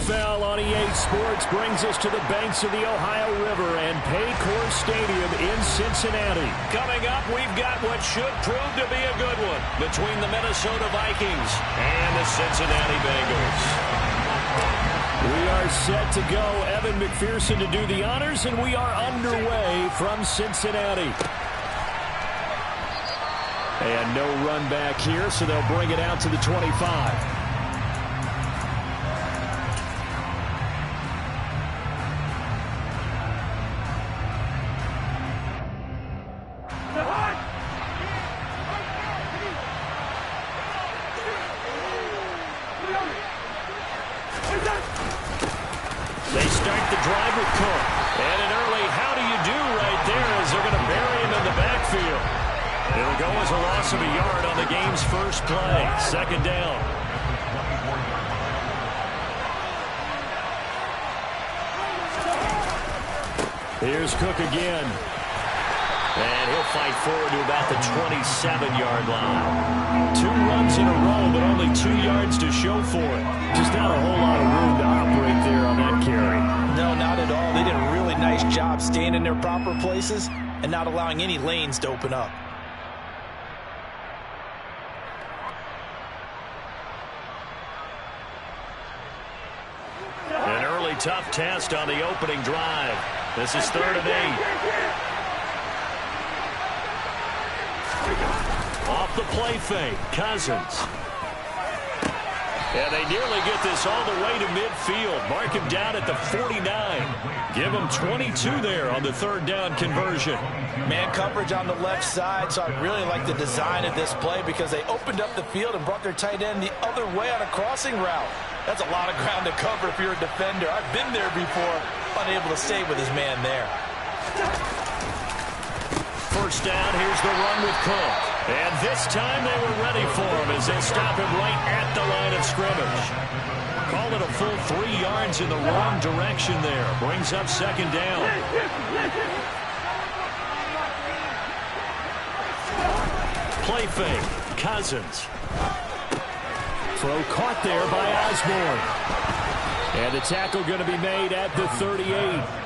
NFL on EA Sports brings us to the banks of the Ohio River and Paycor Stadium in Cincinnati. Coming up, we've got what should prove to be a good one between the Minnesota Vikings and the Cincinnati Bengals. We are set to go. Evan McPherson to do the honors, and we are underway from Cincinnati. And no run back here, so they'll bring it out to the 25. They start the drive with Cook. And an early how do you do right there as they're going to bury him in the backfield. It'll go as a loss of a yard on the game's first play. Second down. Here's Cook again. And he'll fight forward to about the 27-yard line. 2 runs in a row, but only 2 yards to show for it. Just not a whole lot of room to operate there on that carry. No, not at all. They did a really nice job staying in their proper places and not allowing any lanes to open up. An early tough test on the opening drive. This is 3rd and 8. Off the play fake, Cousins. And they nearly get this all the way to midfield. Mark him down at the 49. Give him 22 there on the 3rd down conversion. Man coverage on the left side, so I really like the design of this play because they opened up the field and brought their tight end the other way on a crossing route. That's a lot of ground to cover if you're a defender. I've been there before, unable to stay with his man there. First down, here's the run with Cook. And this time they were ready for him as they stop him right at the line of scrimmage. Call it a full 3 yards in the wrong direction there. Brings up 2nd down. Play fake, Cousins. Throw caught there by Osborne. And the tackle going to be made at the 38.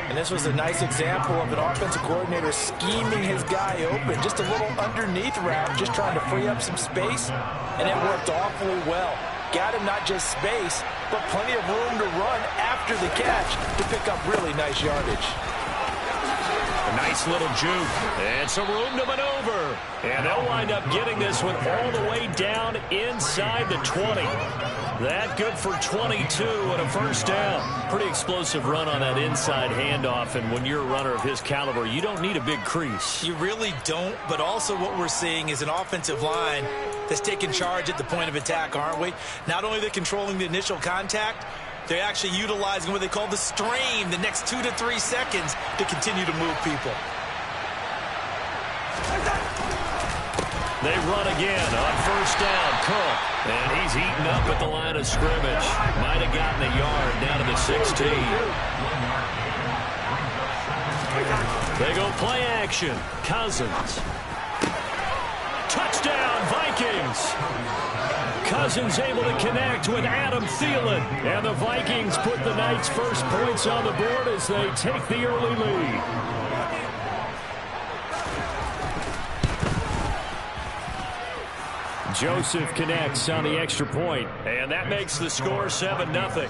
And this was a nice example of an offensive coordinator scheming his guy open. Just a little underneath route, just trying to free up some space, and it worked awfully well. Got him not just space, but plenty of room to run after the catch to pick up really nice yardage. A nice little juke, and some room to maneuver. And they'll wind up getting this one all the way down inside the 20. That good for 22 and a first down. Pretty explosive run on that inside handoff, and when you're a runner of his caliber, you don't need a big crease. You really don't, but also what we're seeing is an offensive line that's taking charge at the point of attack, aren't we? Not only are they controlling the initial contact, they're actually utilizing what they call the strain the next 2 to 3 seconds to continue to move people. They run again on first down. Cook. And he's eaten up at the line of scrimmage. Might have gotten a yard down to the 16. They go play action. Cousins. Touchdown, Vikings. Cousins able to connect with Adam Thielen. And the Vikings put the Knights' first points on the board as they take the early lead. Joseph connects on the extra point, and that makes the score 7-0.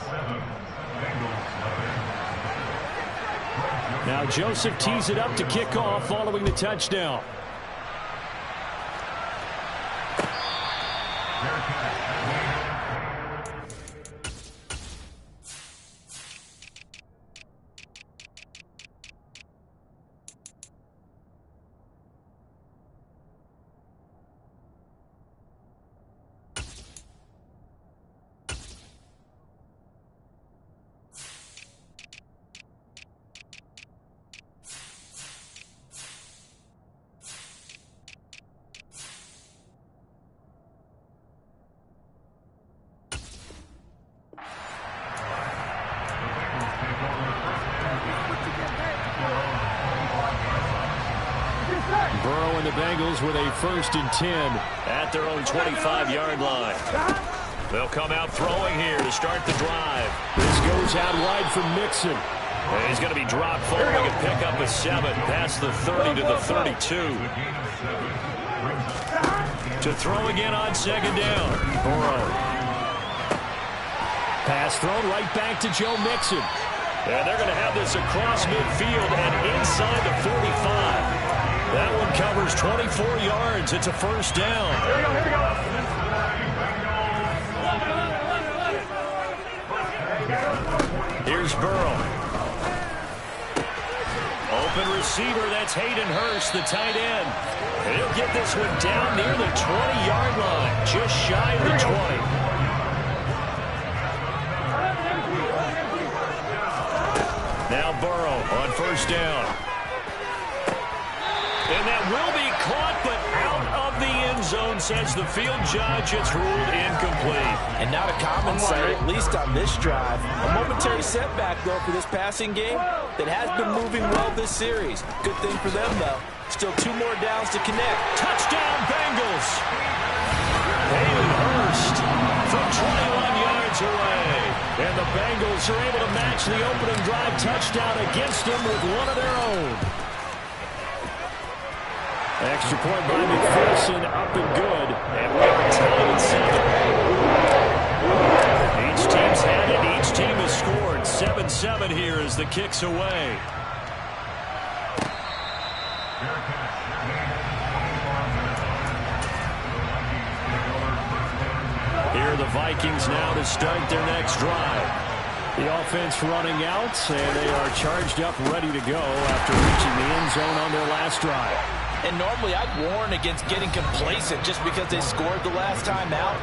Now Joseph tees it up to kick off following the touchdown. Burrow and the Bengals with a 1st and 10 at their own 25-yard line. They'll come out throwing here to start the drive. This goes out wide for Mixon. And he's going to be dropped following a pickup of 7 past the 30 to the 32. To throw again on second down. Burrow. Pass thrown right back to Joe Mixon. And they're going to have this across midfield and inside the 45. That one covers 24 yards. It's a first down. Here we go. Here's Burrow. Open receiver, that's Hayden Hurst, the tight end. And he'll get this one down near the 20-yard line, just shy of the 20. Now Burrow on first down. And that will be caught, but out of the end zone, says the field judge. It's ruled incomplete. And not a common sight, at least on this drive. A momentary setback, though, for this passing game that has been moving well this series. Good thing for them, though. Still 2 more downs to connect. Touchdown, Bengals. Hayden Hurst from 21 yards away. And the Bengals are able to match the opening drive touchdown against them with one of their own. Extra point by McPherson, up and good. And we're tied at 7. Each team's had it. Each team has scored. 7-7 here as the kick's away. Here are the Vikings now to start their next drive. The offense running out, and they are charged up, ready to go after reaching the end zone on their last drive. And normally I'd warn against getting complacent just because they scored the last time out.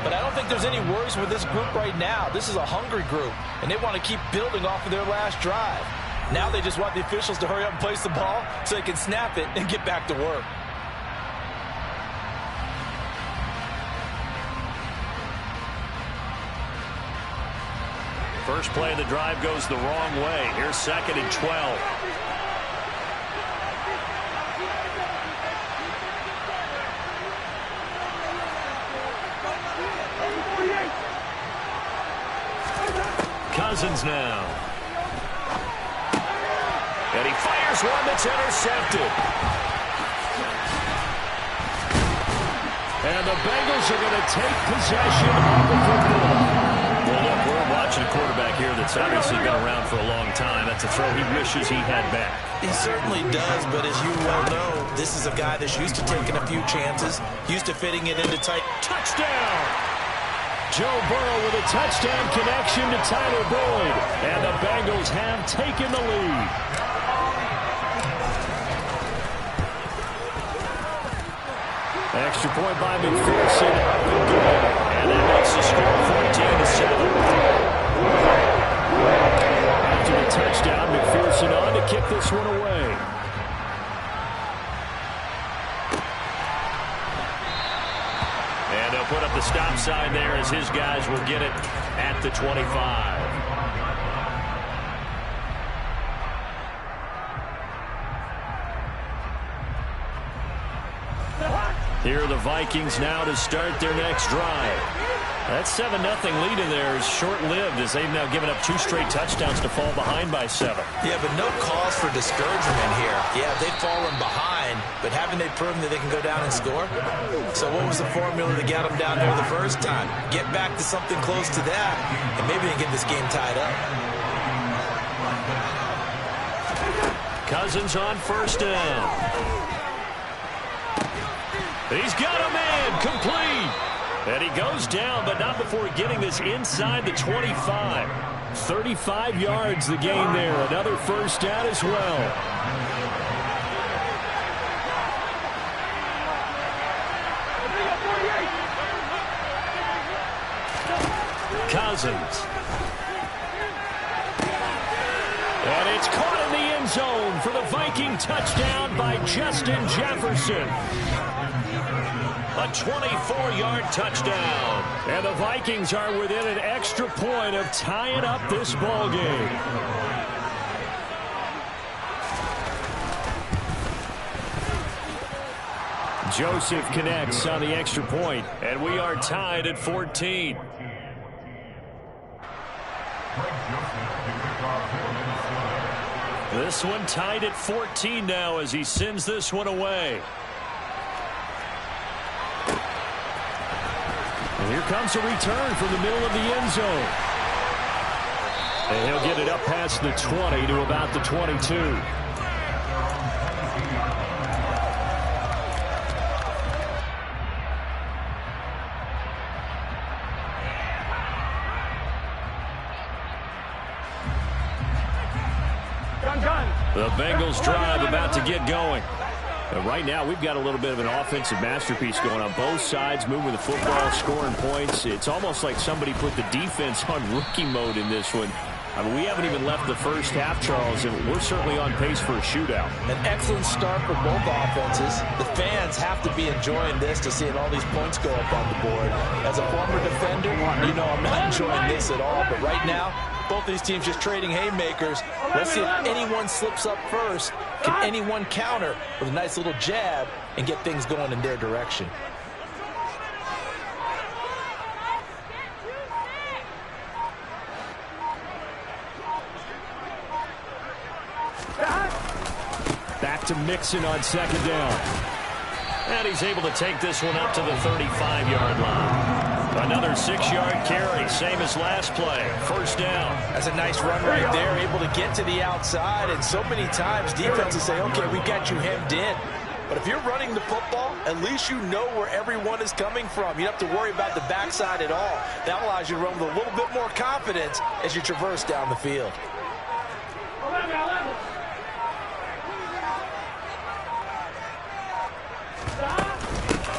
But I don't think there's any worries with this group right now. This is a hungry group, and they want to keep building off of their last drive. Now they just want the officials to hurry up and place the ball so they can snap it and get back to work. First play of the drive goes the wrong way. Here's 2nd and 12. Cousins now. And he fires one that's intercepted. And the Bengals are going to take possession of the football. Well, look, we're watching a quarterback here that's obviously been around for a long time. That's a throw he wishes he had back. He certainly does, but as you well know, this is a guy that's used to taking a few chances, used to fitting it into tight. Touchdown! Joe Burrow with a touchdown connection to Tyler Boyd. And the Bengals have taken the lead. Extra point by McPherson, up and good. And that makes the score 14-7. After the touchdown, McPherson on to kick this one away. And they'll put up the stop sign there as his guys will get it at the 25. Here are the Vikings now to start their next drive. That 7-0 lead in there is short-lived as they've now given up 2 straight touchdowns to fall behind by 7. Yeah, but no cause for discouragement here. Yeah, they've fallen behind, but haven't they proven that they can go down and score? So what was the formula that got them down there the first time? Get back to something close to that, and maybe they get this game tied up. Cousins on first down. He's got a man, complete. And he goes down, but not before getting this inside the 25. 35 yards the gain there. Another first down as well. Cousins. And it's caught in the end zone for the Viking touchdown by Justin Jefferson. A 24-yard touchdown. And the Vikings are within an extra point of tying up this ball game. Joseph connects on the extra point, and we are tied at 14. This one tied at 14 now as he sends this one away. And here comes a return from the middle of the end zone. And he'll get it up past the 20 to about the 22. The Bengals drive about to get going. And right now, we've got a little bit of an offensive masterpiece going on both sides, moving the football, scoring points. It's almost like somebody put the defense on rookie mode in this one. I mean, we haven't even left the first half, Charles, and we're certainly on pace for a shootout. An excellent start for both offenses. The fans have to be enjoying this to seeing all these points go up on the board. As a former defender, you know I'm not enjoying this at all. But right now, both these teams just trading haymakers. Let's see if anyone slips up first. Can anyone counter with a nice little jab and get things going in their direction? Back to Mixon on second down. And he's able to take this one up to the 35-yard line. Another 6-yard carry, same as last play. First down. That's a nice run right there, able to get to the outside. And so many times defenses say, okay, we got you hemmed in. But if you're running the football, at least you know where everyone is coming from. You don't have to worry about the backside at all. That allows you to run with a little bit more confidence as you traverse down the field.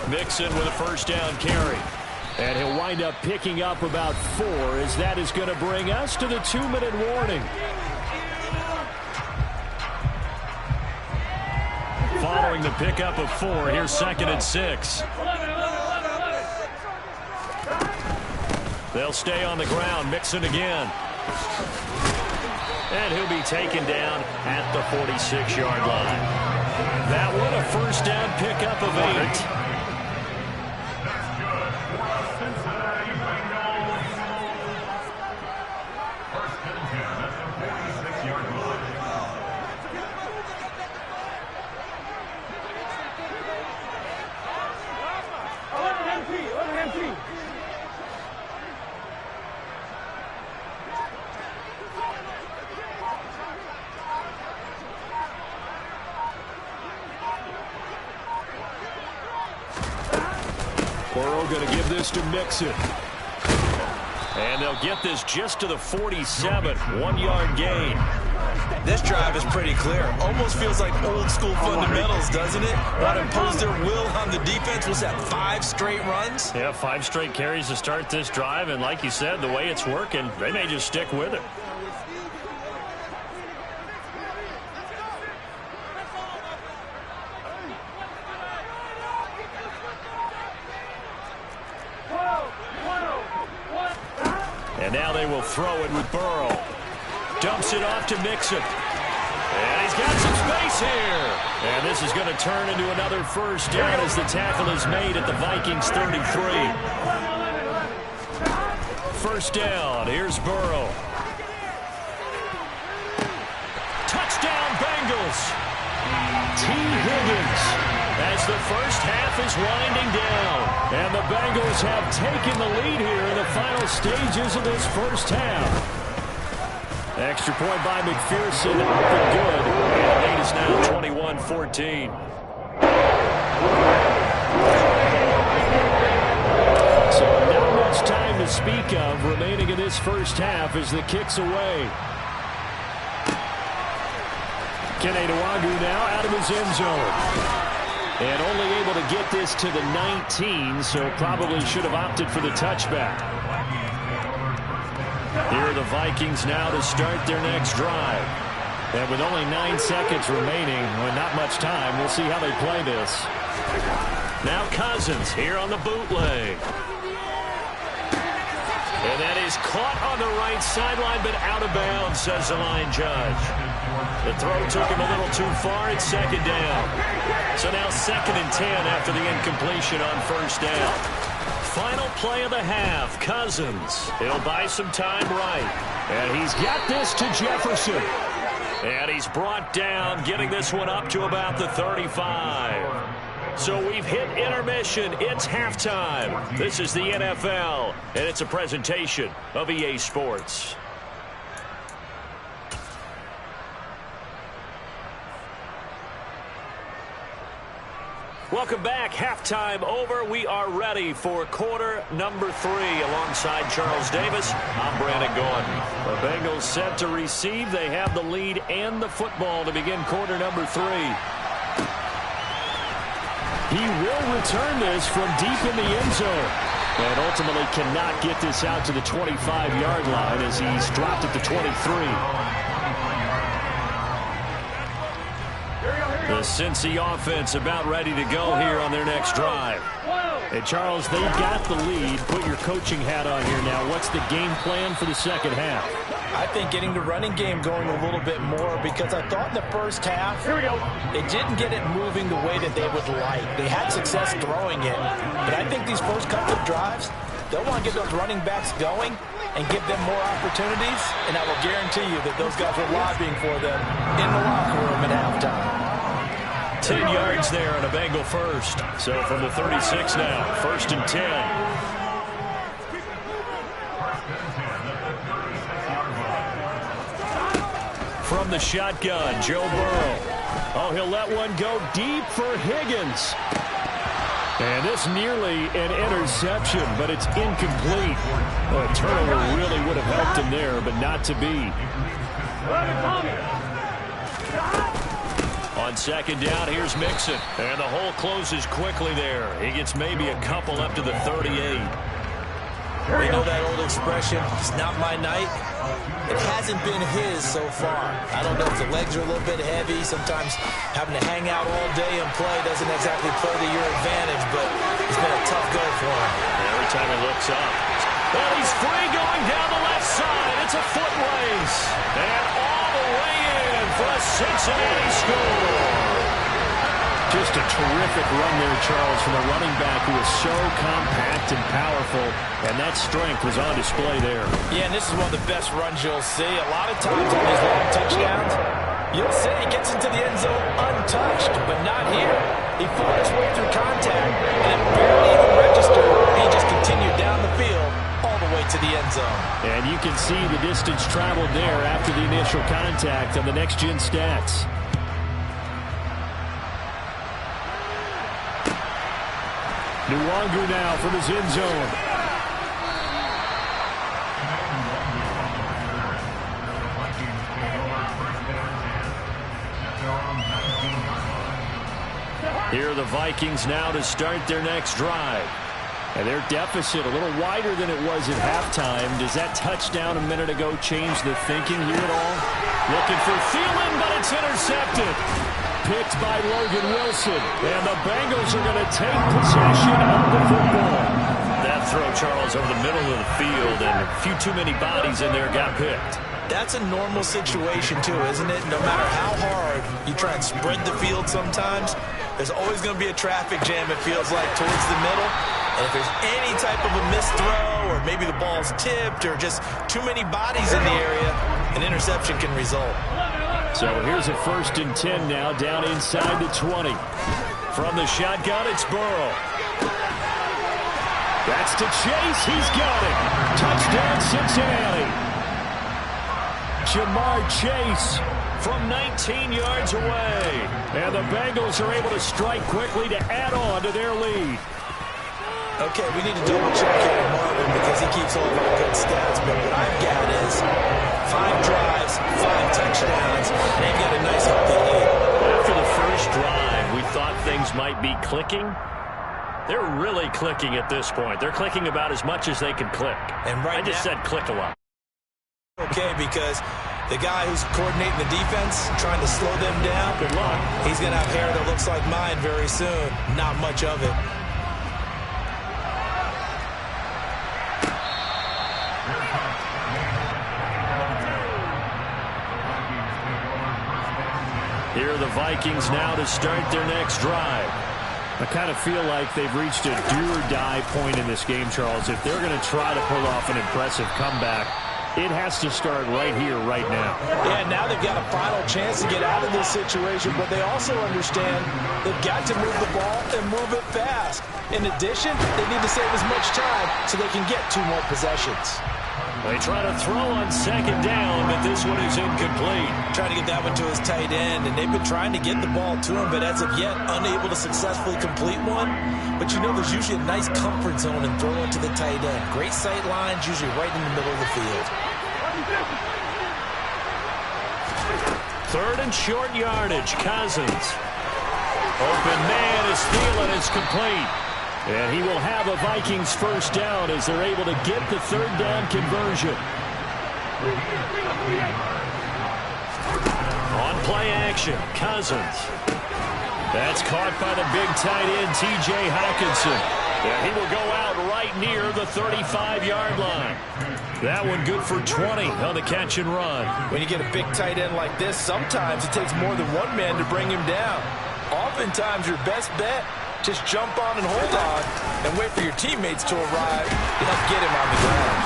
Mixon with a first down carry. And he'll wind up picking up about 4 as that is going to bring us to the 2-minute warning. Following the pickup of 4, here's 2nd and 6. They'll stay on the ground. Mixon again. And he'll be taken down at the 46-yard line. That one a first down pickup of 8. Going to give this to Mixon. And they'll get this just to the 47. 1-yard gain. This drive is pretty clear. Almost feels like old school fundamentals, doesn't it? Want to impose their will on the defense. Was that 5 straight runs? Yeah, 5 straight carries to start this drive. And like you said, the way it's working, they may just stick with it. And now they will throw it with Burrow. Dumps it off to Mixon. And he's got some space here. And this is going to turn into another first down as the tackle is made at the Vikings 33. First down. Here's Burrow. Touchdown Bengals. T. Higgins. As the first half is winding down. And the Bengals have taken the lead here in the final stages of this first half. Extra point by McPherson, up and good. And the lead is now 21-14. So not much time to speak of remaining in this first half as the kick's away. Kene Nwangwu now out of his end zone. And only able to get this to the 19, so probably should have opted for the touchback. Here are the Vikings now to start their next drive. And with only 9 seconds remaining, with not much time, we'll see how they play this. Now Cousins here on the bootleg. And that is caught on the right sideline, but out of bounds, says the line judge. The throw took him a little too far. It's second down. So now 2nd and 10 after the incompletion on first down. Final play of the half. Cousins. He'll buy some time right. And he's got this to Jefferson. And he's brought down, getting this one up to about the 35. So we've hit intermission. It's halftime. This is the NFL, and it's a presentation of EA Sports. Welcome back. Halftime over. We are ready for quarter number 3. Alongside Charles Davis, I'm Brandon Gordon. The Bengals set to receive. They have the lead and the football to begin quarter number 3. He will return this from deep in the end zone. And ultimately cannot get this out to the 25-yard line as he's dropped at the 23. The Cincy offense about ready to go here on their next drive. And Charles, they got the lead. Put your coaching hat on here now. What's the game plan for the second half? I think getting the running game going a little bit more, because I thought in the first half they didn't get it moving the way that they would like. They had success throwing it. But I think these first couple of drives, they'll want to get those running backs going and give them more opportunities. And I will guarantee you that those guys were lobbying for them in the locker room at halftime. 10 yards there on a Bengal first. So from the 36 now, 1st and 10. From the shotgun, Joe Burrow. Oh, he'll let one go deep for Higgins. And this nearly an interception, but it's incomplete. Well, a turnover really would have helped him there, but not to be. On second down, here's Mixon. And the hole closes quickly there. He gets maybe a couple up to the 38. We know that old expression, it's not my night. It hasn't been his so far. I don't know if the legs are a little bit heavy. Sometimes having to hang out all day and play doesn't exactly play to your advantage, but it's been a tough go for him. Every time he looks up. And he's free going down the left side. It's a foot race. And all the way in for a Cincinnati score. Just a terrific run there, Charles, from a running back who is so compact and powerful, and that strength was on display there. Yeah, and this is one of the best runs you'll see. A lot of times on these long touchdowns, you'll see he gets into the end zone untouched, but not here. He fought his way through contact, and it barely even registered. He just continued down the field all the way to the end zone. And you can see the distance traveled there after the initial contact on the next-gen stats. Nwangu now from his end zone. Here are the Vikings now to start their next drive. And their deficit a little wider than it was at halftime. Does that touchdown a minute ago change the thinking here at all? Looking for Thielen, but it's intercepted. Picked by Logan Wilson. And the Bengals are going to take possession of the football. That throw, Charles, over the middle of the field, and a few too many bodies in there got picked. That's a normal situation, too, isn't it? No matter how hard you try and spread the field sometimes, there's always going to be a traffic jam, it feels like, towards the middle. And if there's any type of a missed throw, or maybe the ball's tipped, or just too many bodies in the area, an interception can result. So here's a 1st and 10 now, down inside the 20. From the shotgun, it's Burrow. That's to Chase. He's got it. Touchdown, Cincinnati. Jamar Chase from 19 yards away. And the Bengals are able to strike quickly to add on to their lead. Okay, we need to double-check here on Marvin because he keeps all of our good stats. But what I've got is 5 drives, 5 touchdowns, and they've got a nice healthy lead. After the first drive, we thought things might be clicking. They're really clicking at this point. They're clicking about as much as they can click. And I just said click a lot. Okay, because the guy who's coordinating the defense, trying to slow them down, good luck. He's going to have hair that looks like mine very soon. Not much of it. Here are the Vikings now to start their next drive. I kind of feel like they've reached a do-or-die point in this game, Charles. If they're going to try to pull off an impressive comeback, It has to start right here, right now. Yeah, now they've got a final chance to get out of this situation, but they also understand they've got to move the ball and move it fast. In addition, they need to save as much time so they can get 2 more possessions. They try to throw on second down, but this one is incomplete. Trying to get that one to his tight end, and they've been trying to get the ball to him, but as of yet, unable to successfully complete one. But you know there's usually a nice comfort zone in throwing to the tight end. Great sight lines, usually right in the middle of the field. 3rd and short yardage. Cousins. Open man is Thielen is complete. And he will have a Vikings first down as they're able to get the 3rd down conversion. On play action, Cousins. That's caught by the big tight end, T.J. Hockenson. And he will go out right near the 35-yard line. That one good for 20 on the catch and run. When you get a big tight end like this, sometimes it takes more than one man to bring him down. Oftentimes, your best bet, just jump on and hold on and wait for your teammates to arrive to help get him on the ground.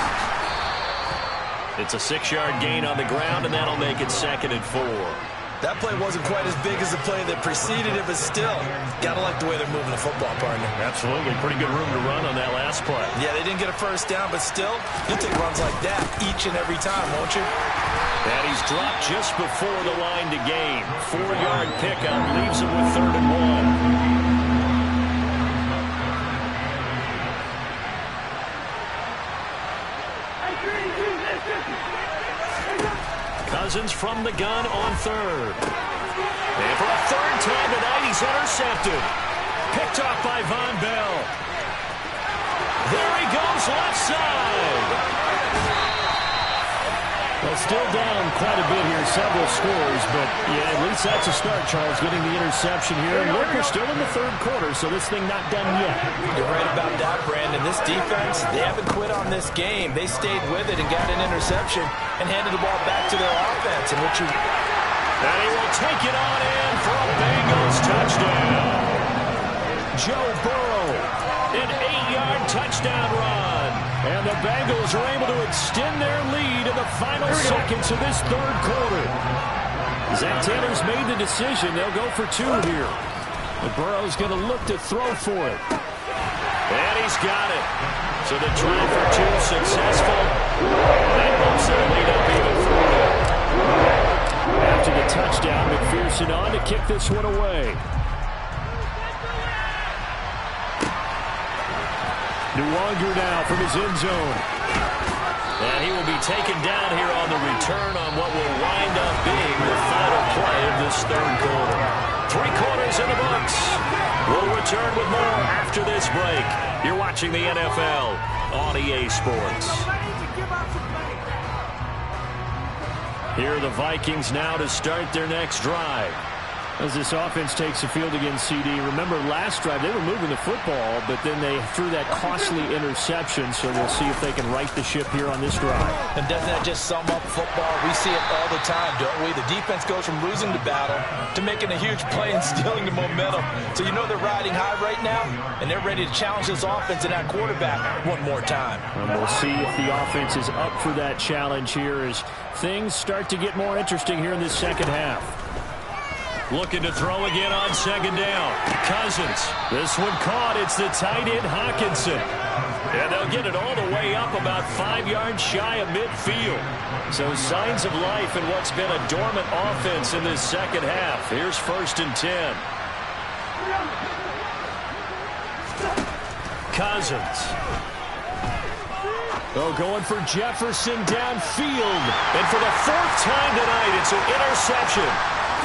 It's a 6-yard gain on the ground, and that'll make it 2nd and 4. That play wasn't quite as big as the play that preceded it, but still, got to like the way they're moving the football, partner. Absolutely. Pretty good room to run on that last play. Yeah, they didn't get a first down, but still, you'll take runs like that each and every time, won't you? And he's dropped just before the line to gain. 4-yard pickup leaves him with 3rd and 1. Cousins from the gun on 3rd. And for a 3rd time tonight, he's intercepted. Picked off by Von Bell. There he goes, left side. Well, still down quite a bit here, several scores, but yeah, at least that's a start, Charles, getting the interception here. And look, we're still in the 3rd quarter, so this thing not done yet. You're right about that, Brandon. This defense, they haven't quit on this game. They stayed with it and got an interception and handed the ball back to their offense. And he will take it on in for a Bengals touchdown. Joe Burrow, an 8-yard touchdown run. And the Bengals are able to extend their lead in the final seconds of this 3rd quarter. Zach Taylor's made the decision. They'll go for 2 here. But Burrow's going to look to throw for it. And he's got it. So the try for 2 successful. That bumps their lead up even further. After the touchdown, McPherson on to kick this one away. Nuwanger now from his end zone. And he will be taken down here on the return on what will wind up being the final play of this 3rd quarter. 3 quarters in the books. We'll return with more after this break. You're watching the NFL on EA Sports. Here are the Vikings now to start their next drive. As this offense takes the field against CD. Remember, last drive, they were moving the football, but then they threw that costly interception, so we'll see if they can right the ship here on this drive. And doesn't that just sum up football? We see it all the time, don't we? The defense goes from losing the battle to making a huge play and stealing the momentum. So you know they're riding high right now, and they're ready to challenge this offense and that quarterback one more time. And we'll see if the offense is up for that challenge here as things start to get more interesting here in this 2nd half. Looking to throw again on 2nd down. Cousins. This one caught. It's the tight end, Hockenson. And they'll get it all the way up about 5 yards shy of midfield. So signs of life in what's been a dormant offense in this 2nd half. Here's 1st and 10. Cousins. Oh, going for Jefferson downfield. And for the 4th time tonight, it's an interception.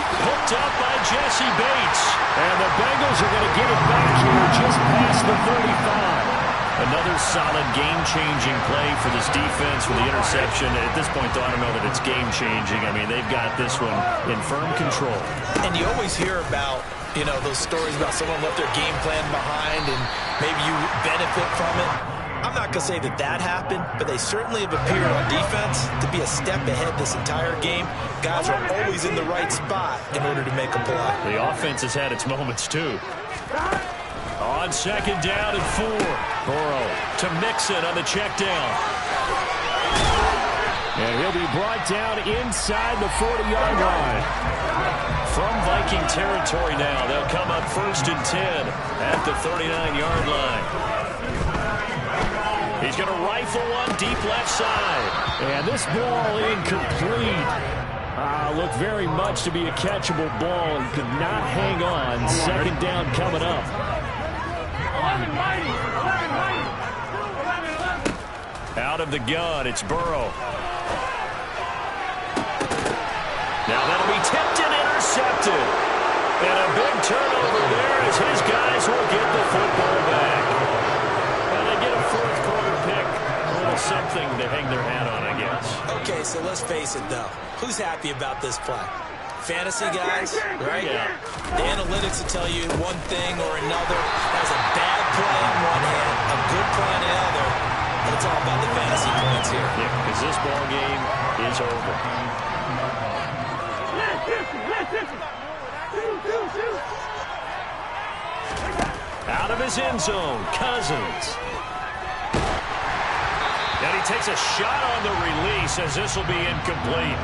Hooked up by Jesse Bates. And the Bengals are going to get it back here just past the 35. Another solid game-changing play for this defense with the interception. At this point, though, I don't know that it's game-changing. I mean, they've got this one in firm control. And you always hear about, you know, those stories about someone left their game plan behind and maybe you benefit from it. I'm not going to say that that happened, but they certainly have appeared on defense to be a step ahead this entire game. Guys are always in the right spot in order to make a play. The offense has had its moments, too. On 2nd down and 4. 4. To Mixon on the check down. And he'll be brought down inside the 40-yard line. From Viking territory now, they'll come up 1st and 10 at the 39-yard line. He's going to rifle one deep left side. And this ball incomplete. Looked very much to be a catchable ball and could not hang on. 2nd down coming up. Out of the gun, it's Burrow. Now that'll be tipped and intercepted. And a big turnover there as his guys will get the football back. Well, they get a 4th quarter pick. A little something to hang their hat on, I guess. Okay, so let's face it, though. Who's happy about this play? Fantasy guys, right? Yeah. The analytics will tell you one thing or another. That was a bad play on one hand, a good play on the other. But it's all about the fantasy points here. Yeah, because this ball game is over. Out of his end zone, Cousins. And he takes a shot on the release as this will be incomplete.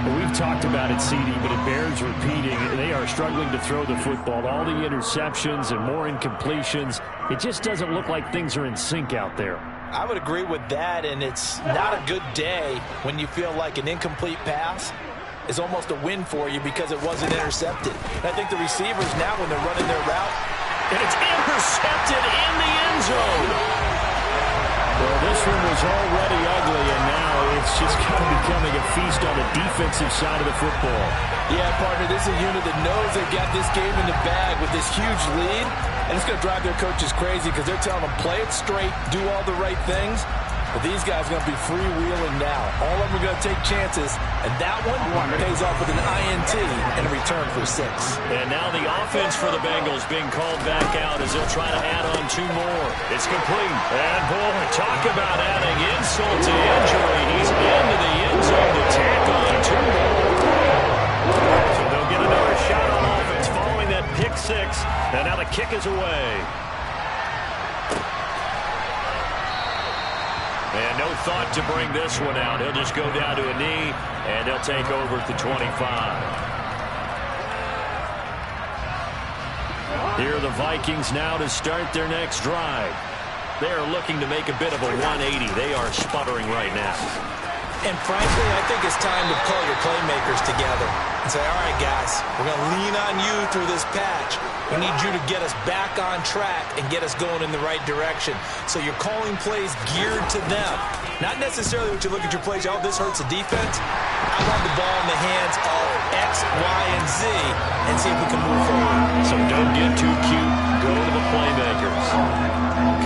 We've talked about it, CD, but it bears repeating. They are struggling to throw the football. All the interceptions and more incompletions. It just doesn't look like things are in sync out there. I would agree with that, and it's not a good day when you feel like an incomplete pass is almost a win for you because it wasn't intercepted. And I think the receivers now, when they're running their route, and it's intercepted in the end zone. Well, this one was already ugly, and now it's just kind of becoming a feast on the defensive side of the football. Yeah, partner, this is a unit that knows they've got this game in the bag with this huge lead, and it's going to drive their coaches crazy because they're telling them play it straight, do all the right things. But these guys are going to be freewheeling now. All of them are going to take chances, and that one pays off with an INT and a return for 6. And now the offense for the Bengals being called back out as they'll try to add on 2 more. It's complete. And, boy, talk about adding insult to injury. He's into the end zone to tack on 2 more. So they'll get another shot on offense following that pick 6. And now the kick is away. And no thought to bring this one out. He'll just go down to a knee, and they'll take over at the 25. Here are the Vikings now to start their next drive. They are looking to make a bit of a 180. They are sputtering right now. And frankly, I think it's time to call your playmakers together and say, all right, guys, we're going to lean on you through this patch. We need you to get us back on track and get us going in the right direction. So you're calling plays geared to them. Not necessarily what you look at your plays, oh, this hurts the defense. I want the ball in the hands of X, Y, and Z and see if we can move forward. So don't get too cute. Go to the playmakers.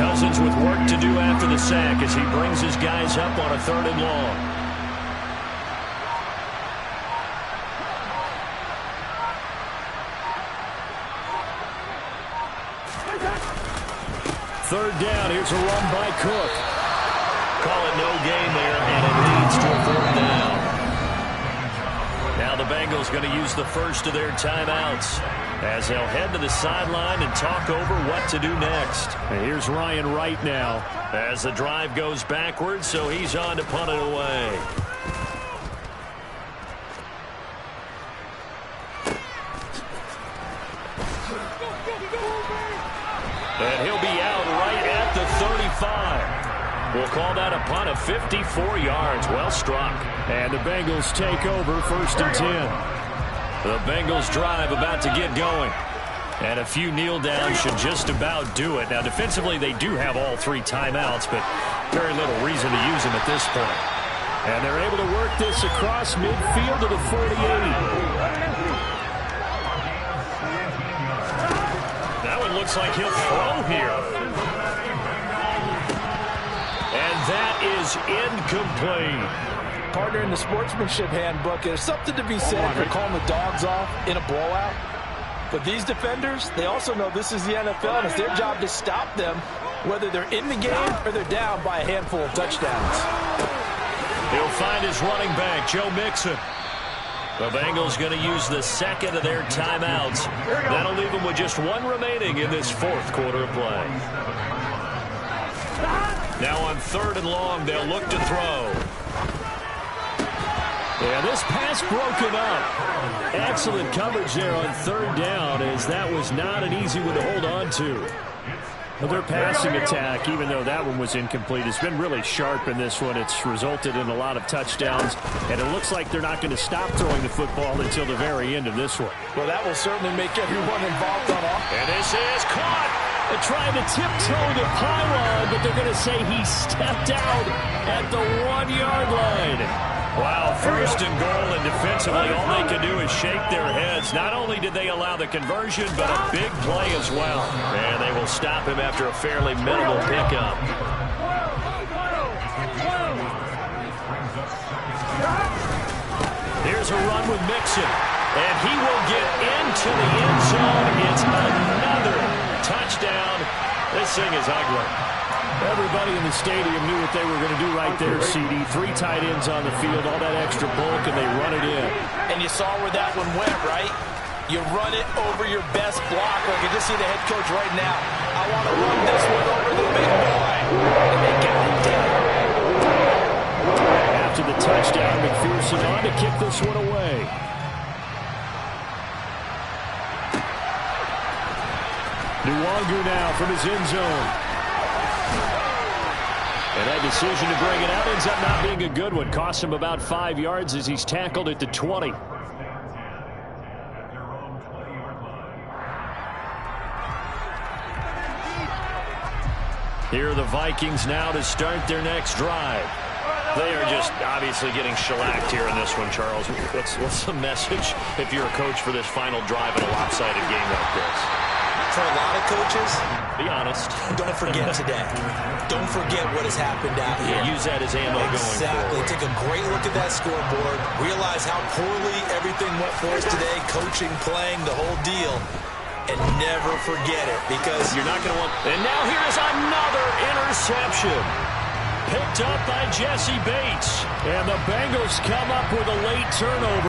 Cousins with work to do after the sack as he brings his guys up on a 3rd and long. Third down. Here's a run by Cook. Call it no gain there, and it leads to a 4th down. Now the Bengals going to use the first of their timeouts as they'll head to the sideline and talk over what to do next. And here's Ryan Wright now. As the drive goes backwards, so he's on to punt it away. And he'll be out right at the 35. We'll call that a punt of 54 yards. Well struck. And the Bengals take over 1st and 10. The Bengals drive about to get going. And a few kneel downs should just about do it. Now, defensively, they do have all 3 timeouts, but very little reason to use them at this point. And they're able to work this across midfield to the 48. Looks like he'll throw here. And that is incomplete. Partner, in the sportsmanship handbook, there's something to be said for calling the dogs off in a blowout. But these defenders, they also know this is the NFL, and it's their job to stop them, whether they're in the game or they're down by a handful of touchdowns. He'll find his running back, Joe Mixon. The Bengals going to use the 2nd of their timeouts. That'll leave them with just 1 remaining in this 4th quarter of play. Now on 3rd and long, they'll look to throw. Yeah, this pass broken up. Excellent coverage there on third down, as that was not an easy one to hold on to. Well, their passing attack, even though that one was incomplete, has been really sharp in this one. It's resulted in a lot of touchdowns, and it looks like they're not going to stop throwing the football until the very end of this one. Well, that will certainly make everyone involved on offense. And this is caught. They're trying to tiptoe the pylon, but they're going to say he stepped out at the 1-yard line. Wow, first and goal, and defensively, all they can do is shake their heads. Not only did they allow the conversion, but a big play as well. And they will stop him after a fairly minimal pickup. Here's a run with Mixon, and he will get into the end zone. It's another touchdown. This thing is ugly. Everybody in the stadium knew what they were going to do right there, CD. 3 tight ends on the field, all that extra bulk, and they run it in. And you saw where that one went, right? You run it over your best blocker. I can just see the head coach right now. I want to run this one over the big boy. And they got it down. After the touchdown, McPherson on to kick this one away. Nwangu now from his end zone. And that decision to bring it out ends up not being a good one. Cost him about 5 yards as he's tackled at the 20. Here are the Vikings now to start their next drive. They are just obviously getting shellacked here in this one, Charles. What's the message if you're a coach for this final drive in a lopsided game like this? For a lot of coaches, be honest. Don't forget today. Don't forget what has happened out here. Yeah, use that as ammo going forward. Exactly. Take a great look at that scoreboard. Realize how poorly everything went for us today. Coaching, playing, the whole deal. And never forget it, because you're not going to want. And now here is another interception. Picked up by Jesse Bates. And the Bengals come up with a late turnover.